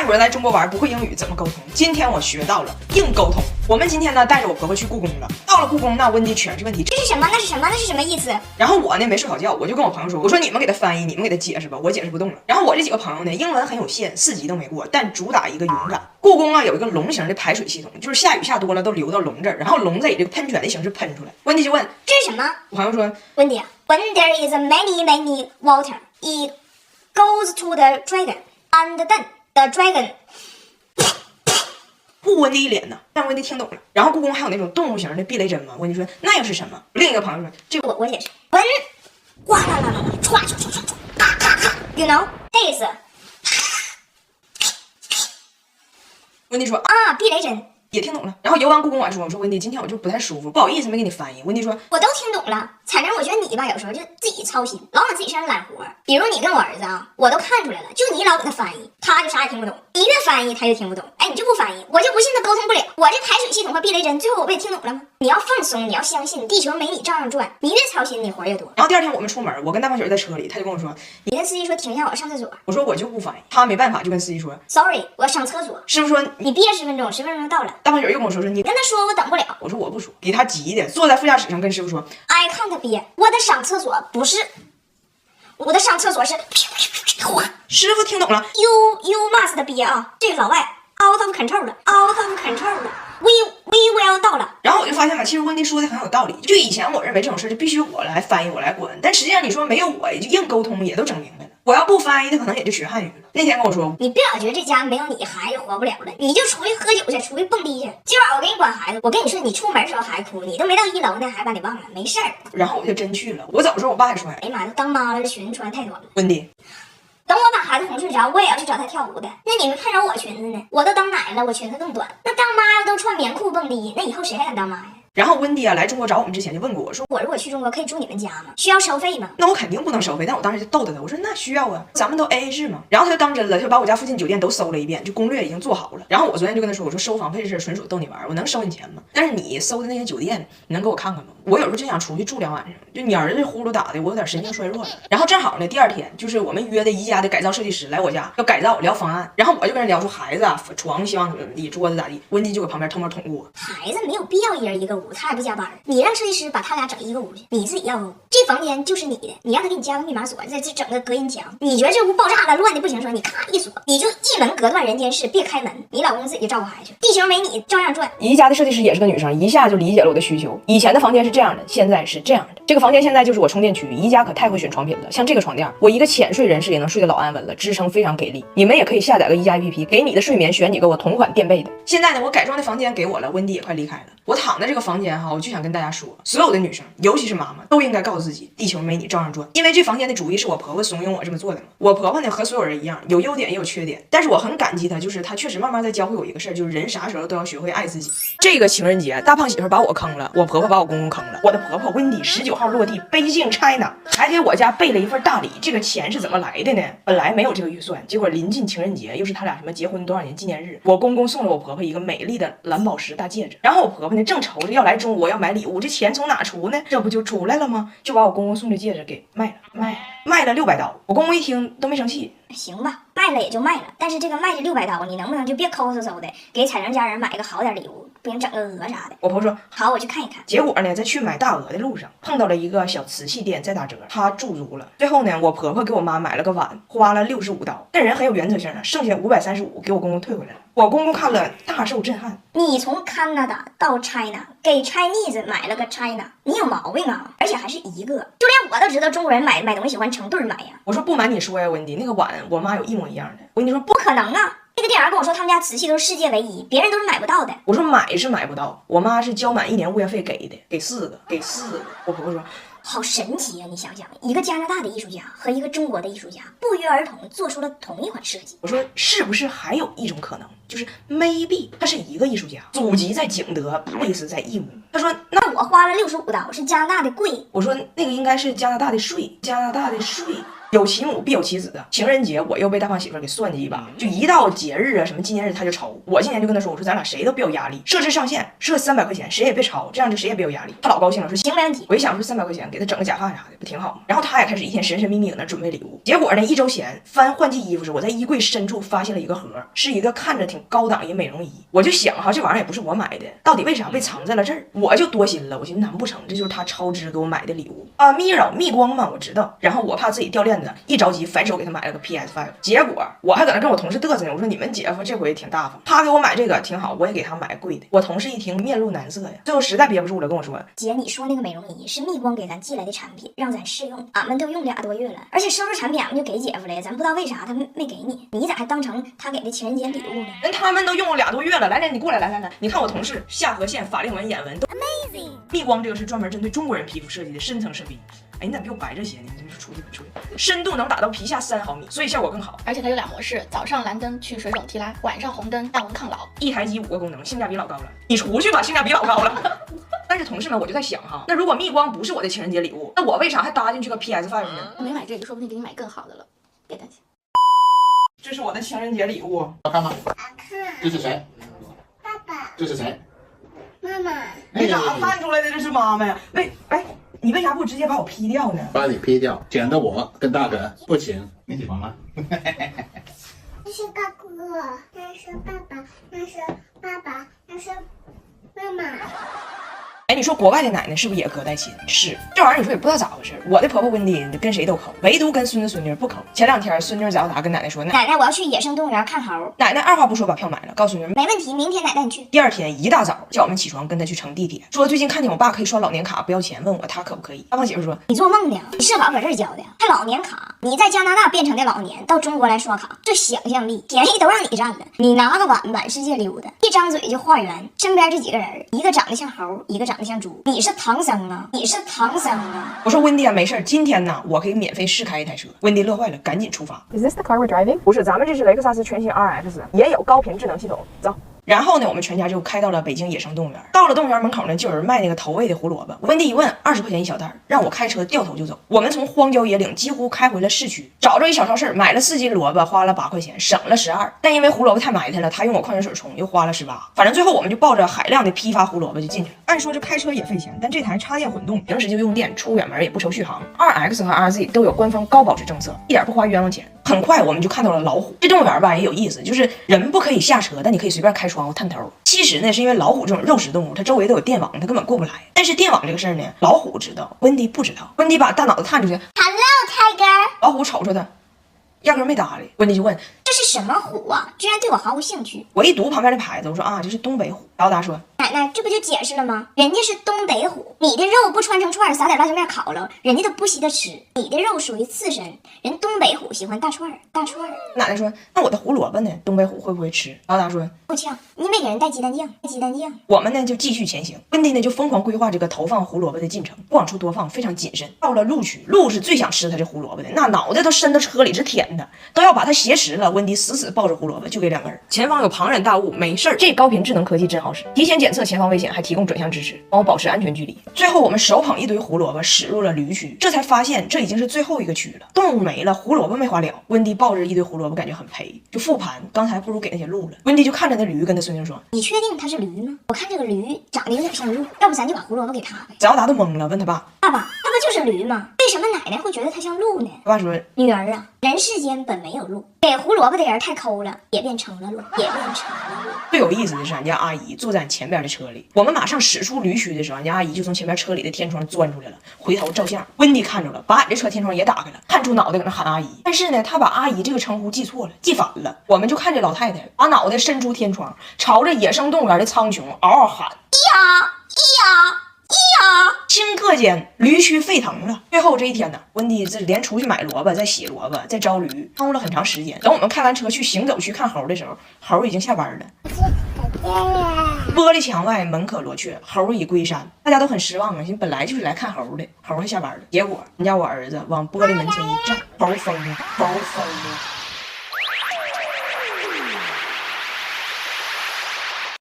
国人来中国玩不会英语怎么沟通？今天我学到了硬沟通。我们今天呢带着我婆婆去故宫了。到了故宫，那温迪全是问题。这是什么？那是什么？那是什么意思？然后我呢没睡好觉，我就跟我朋友说，我说你们给他翻译，你们给他解释吧，我解释不动了。然后我这几个朋友呢，英文很有限，4级都没过，但主打一个勇敢。故宫啊有一个龙形的排水系统，就是下雨下多了都流到龙这儿，然后龙再以这个喷泉的形式喷出来。温迪就问这是什么？我朋友说，温迪，When there is many water, it goes to the dragon, and then the dragon。顾温迪一脸呢，让温迪听懂了。然后故宫还有那种动物型的避雷针吗？温迪说那又是什么？另一个朋友说这个我解释，When，哗啦啦啦啦，唰唰唰唰唰，咔咔咔 ，You know this。温迪说啊，避雷针。也听懂了。然后游完故宫我还说，我说温迪今天我就不太舒服，不好意思没给你翻译。温迪说我都听懂了。反正我觉得你吧，有时候就自己操心，老往自己身上揽活。比如你跟我儿子啊，我都看出来了，就你老给他翻译，他就啥也听不懂。你越翻译他就听不懂。哎，你就不翻译，我就不信他沟通不了。我这排水系统和避雷针，最后我不也听懂了吗？你要放松，你要相信，地球没你照样转。你越操心，你活越多。然后第二天我们出门，我跟大胖雪在车里，他就跟我说，你跟司机说停一下，我上厕所。我说我就不翻译，他没办法就跟司机说 Sorry， 我要上厕所。师傅说你憋10分钟，10分钟到了。大胖雪又跟我说你跟他说我等不了。我说我不说，给他急的，坐在副驾驶上跟师傅说 I can't 憋，我得上厕所，不是，我的上厕所是。师傅听懂了 You must 憋啊，这个老外 out of control 了 ，out of control 了。We will 到了。然后我就发现了，其实温迪说的很有道理。就以前我认为这种事就必须我来翻译，我来管，但实际上你说没有我，也就硬沟通也都整明白了。我要不翻译，他可能也就学汉语了。那天跟我说，你别老觉得这家没有你孩子活不了了，你就出去喝酒去，出去蹦迪去。今晚我给你管孩子，我跟你说，你出门的时候还哭，你都没到1楼呢，还把你忘了，没事儿。然后我就真去了。我走的时候，我爸还说，哎呀妈呀，当妈了，这裙子穿太短了。温迪，等我把孩子哄睡着，我也要去找他跳舞的。那你们看着我裙子呢？我都当奶了，我裙子更短。那当妈要都穿棉裤蹦迪，那以后谁还敢当妈呀？然后温迪啊来中国找我们之前就问过我说，我如果去中国可以住你们家吗？需要收费吗？那我肯定不能收费。但我当时就逗他，我说那需要啊，咱们都 AA 制嘛。然后他就当真了，他就把我家附近酒店都搜了一遍，就攻略已经做好了。然后我昨天就跟他说，我说收房费这事纯属逗你玩，我能收你钱吗？但是你搜的那些酒店，你能给我看看吗？我有时候就想出去住2晚上，就你儿子呼噜打的，我有点神经衰弱了。然后正好呢，第2天就是我们约的宜家的改造设计师来我家要改造聊方案，然后我就跟人聊出孩子啊床希望怎么地，桌子咋地，温迪就搁旁边偷摸捅过。孩子没有必要一人一个屋，他也不加班，你让设计师把他俩整一个屋去，你自己要个屋，这房间就是你的，你让他给你加个密码锁，这整个隔音墙。你觉得这屋爆炸了，乱的不行，说你咔一锁，你就一门隔断人间事，别开门，你老公自己就照顾孩子，地球没你照样转。宜家的设计师也是个女生，一下就理解了我的需求。以前的房间是这样的，现在是这样的。这个房间现在就是我充电区。宜家可太会选床品了，像这个床垫，我一个浅睡人士也能睡得老安稳了，支撑非常给力。你们也可以下载个宜家 APP， 给你的睡眠选几个我同款垫被的。现在呢，我改装的房间给我了，温迪也快离开了。我躺在这个房间哈，我就想跟大家说，所有的女生，尤其是妈妈，都应该告诉自己，地球没你照样转。因为这房间的主意是我婆婆怂恿我这么做的嘛。我婆婆呢和所有人一样，有优点也有缺点，但是我很感激她，就是她确实慢慢在教会我一个事儿，就是人啥时候都要学会爱自己。这个情人节，大胖媳妇把我坑了，我婆婆把我公公坑了。我的婆婆温迪19号落地北京 China， 还给我家备了一份大礼。这个钱是怎么来的呢？本来没有这个预算，结果临近情人节，又是他俩什么结婚多少年纪念日，我公公送了我婆婆一个美丽的蓝宝石大戒指。然后我婆婆呢正愁着要来中国要买礼物，这钱从哪出呢？这不就出来了吗？就把我公公送的戒指给卖了600刀。我公公一听都没生气，行吧，卖了也就卖了，但是这个卖这600刀，你能不能就别抠搜搜的，给彩玲家人买个好点礼物，不行整个鹅啥的。我婆婆说好，我去看一看。结果呢，在去买大鹅的路上碰到了一个小瓷器店在打折，她驻足了。最后呢，我婆婆给我妈买了个碗，花了65刀。这人很有原则性的，剩下535给我公公退回来了。我公公看了大受震撼。你从 Canada 到 China 给 Chinese 买了个 China， 你有毛病啊！而且还是一个，就连我都知道中国人买东西喜欢成对买呀。我说不瞒你说呀，温迪，那个碗我妈有一模一样的。我跟你说不可能啊！那个店员跟我说他们家瓷器都是世界唯一，别人都是买不到的。我说买是买不到，我妈是交满1年物业费给的，给4个。我婆婆说好神奇啊！你想想，一个加拿大的艺术家和一个中国的艺术家不约而同做出了同一款设计。我说是不是还有一种可能，就是 maybe 他是一个艺术家，祖籍在景德，base 在义乌。他说那我花了65刀是加拿大的贵。我说那个应该是加拿大的税。有其母必有其子啊！情人节我又被大胖媳妇给算计一把，就一到节日啊，什么纪念日他就抽。我今年就跟他说，我说咱俩谁都别有压力，设置上限，设300块钱，谁也别超，这样就谁也别有压力。他老高兴了，说行没问题。我一想说300块钱给他整个假发啥的，不挺好吗？然后他也开始一天神神秘秘搁那准备礼物。结果呢，1周前翻换季衣服时，我在衣柜深处发现了一个盒，是一个看着挺高档一美容仪。我就想哈，这玩意儿也不是我买的，到底为啥被藏在了这儿？我就多心了，我寻思难不成这就是他超支给我买的礼物啊？蜜光嘛，我知道。然后我怕自己掉链子，一着急反手给他买了个 PS5。结果我还搁那跟我同事嘚瑟呢，我说你们姐夫这回挺大方，他给我买这个挺好，我也给他买贵的。我同事一听面露难色呀，最后实在憋不住了，跟我说姐，你说那个美容仪是蜜光给咱寄来的产品，让咱试用，俺们都用2多月了，而且收拾产品俺们就给姐夫了，咱不知道为啥他没给你，你咋还当成他给的情人节礼物呢？人他们都用了2多月了，来，你过来，来，你看我同事下颌线、法令纹、眼纹都 amazing。蜜光这个是专门针对中国人皮肤设计的深层设计。哎，你咋比我白这些呢？你出去，深度能达到皮下3毫米，所以效果更好。而且它有2模式，早上蓝灯去水肿提拉，晚上红灯淡纹抗老。一台机5个功能，性价比老高了。你出去吧，性价比老高了。但是同事们，我就在想哈，那如果蜜光不是我的情人节礼物，那我为啥还搭进去个 PS5 呢？没买这个，说不定给你买更好的了，别担心。这是我的情人节礼物，要看吗？看。这是谁？爸爸。这是谁？妈妈。你咋看出来的？这是妈妈呀？你为啥不直接把我 P 掉呢？把你 P 掉，剪的我跟大哥不行，你喜欢吗？那是大哥，那是爸爸，那是爸爸，那是妈妈。哎，你说国外的奶奶是不是也隔代亲？是，这玩意儿你说也不知道咋回事。我的婆婆温迪跟谁都抠，唯独跟孙子孙女不抠。前2天孙女咋跟奶奶说，奶奶我要去野生动物园看猴。奶奶二话不说把票买了，告诉孙女没问题，明天奶奶你去。第2天一大早叫我们起床跟她去乘地铁，说最近看见我爸可以刷老年卡不要钱，问我他可不可以。大胖媳妇说你做梦呢，你社保搁这儿交的，还老年卡，你在加拿大变成的老年到中国来刷卡，这想象力便宜都让你占了。你拿个碗满世界溜达，一张嘴就画圆，身边这几个人，一个长得像猴，一个长得像猪，你是唐僧啊，你是唐僧啊。我说温迪啊，没事，今天呢我可以免费试开一台车。温迪乐坏了，赶紧出发。Is this the car we're driving？ 不是，咱们这是雷克萨斯全新 RX， 也有高频智能系统。走。然后呢，我们全家就开到了北京野生动物园。到了动物园门口呢，就有人卖那个投喂的胡萝卜。温迪一问，20块钱一小袋，让我开车掉头就走。我们从荒郊野岭几乎开回了市区，找着一小超市买了4斤萝卜，花了8块钱，省了12。但因为胡萝卜太埋汰了，他用我矿泉水冲，又花了18。反正最后我们就抱着海量的批发胡萝卜就进去了。按说这开车也费钱，但这台插电混动，平时就用电，出远门也不愁续航。2X 和 RZ 都有官方高保值政策，一点不花冤枉钱。很快我们就看到了老虎。这动物园吧也有意思，就是人不可以下车，但你可以随便开窗户探头。其实呢，是因为老虎这种肉食动物，它周围都有电网，它根本过不来。但是电网这个事儿呢，老虎知道，温迪不知道。温迪把大脑子探出去 Hello Tiger， 老虎瞅瞅他，压根没搭理。温迪就问这是什么虎啊，居然对我毫无兴趣。我一读旁边的牌子，我说啊，这是东北虎。老大说奶奶，这不就解释了吗？人家是东北虎，你的肉不穿成串，撒点辣椒面烤了，人家都不稀得吃。你的肉属于刺身，人东北虎喜欢大串儿。奶奶说那我的胡萝卜呢？东北虎会不会吃？老大说不呛，你没给人带鸡蛋酱。我们呢就继续前行。温迪呢就疯狂规划这个投放胡萝卜的进程，不往出多放，非常谨慎。到了鹿区，鹿是最想吃它这胡萝卜的，那脑袋都伸到车里直舔的，都要把它挟持了。温迪死死抱着胡萝卜，就给2根。前方有庞然大物，没事儿。这高频智能科技真好使，提前检测前方危险，还提供转向支持，帮我保持安全距离。最后我们手捧一堆胡萝卜驶入了驴区，这才发现这已经是最后一个区了。动物没了，胡萝卜没花了。温迪抱着一堆胡萝卜，感觉很赔，就复盘，刚才不如给那些鹿了。温迪就看着那驴，跟他孙女说：“你确定它是驴吗？我看这个驴长得有点像鹿，要不咱就把胡萝卜给它呗。”子豪达都懵了，问他爸：“爸爸，它不就是驴吗？为什么奶奶会觉得它像鹿呢？”他爸说：“女儿啊，人世间本没有鹿，给胡萝卜的人太抠了，也变成了鹿。”最有意思的是，俺家阿姨坐在俺前边的车里，我们马上驶出驴区的时候，俺家阿姨就从前面车里的天窗钻出来了，回头照相。温迪看着了，把俺这车天窗也打开了，探出脑袋搁那喊阿姨。但是呢，他把阿姨这个称呼记错了，记反了。我们就看这老太太把脑袋伸出天窗，朝着野生动物园的苍穹嗷嗷喊：顷刻间驴区沸腾了。最后这一天呢，温迪这连出去买萝卜，再洗萝卜，再招驴，耽误了很长时间。等我们开完车去行走区看猴的时候，猴已经下班了。玻璃墙外门可罗雀，猴已归山。大家都很失望啊，本来就是来看猴的，猴还下班了。结果人家我儿子往玻璃门前一站，猴疯了。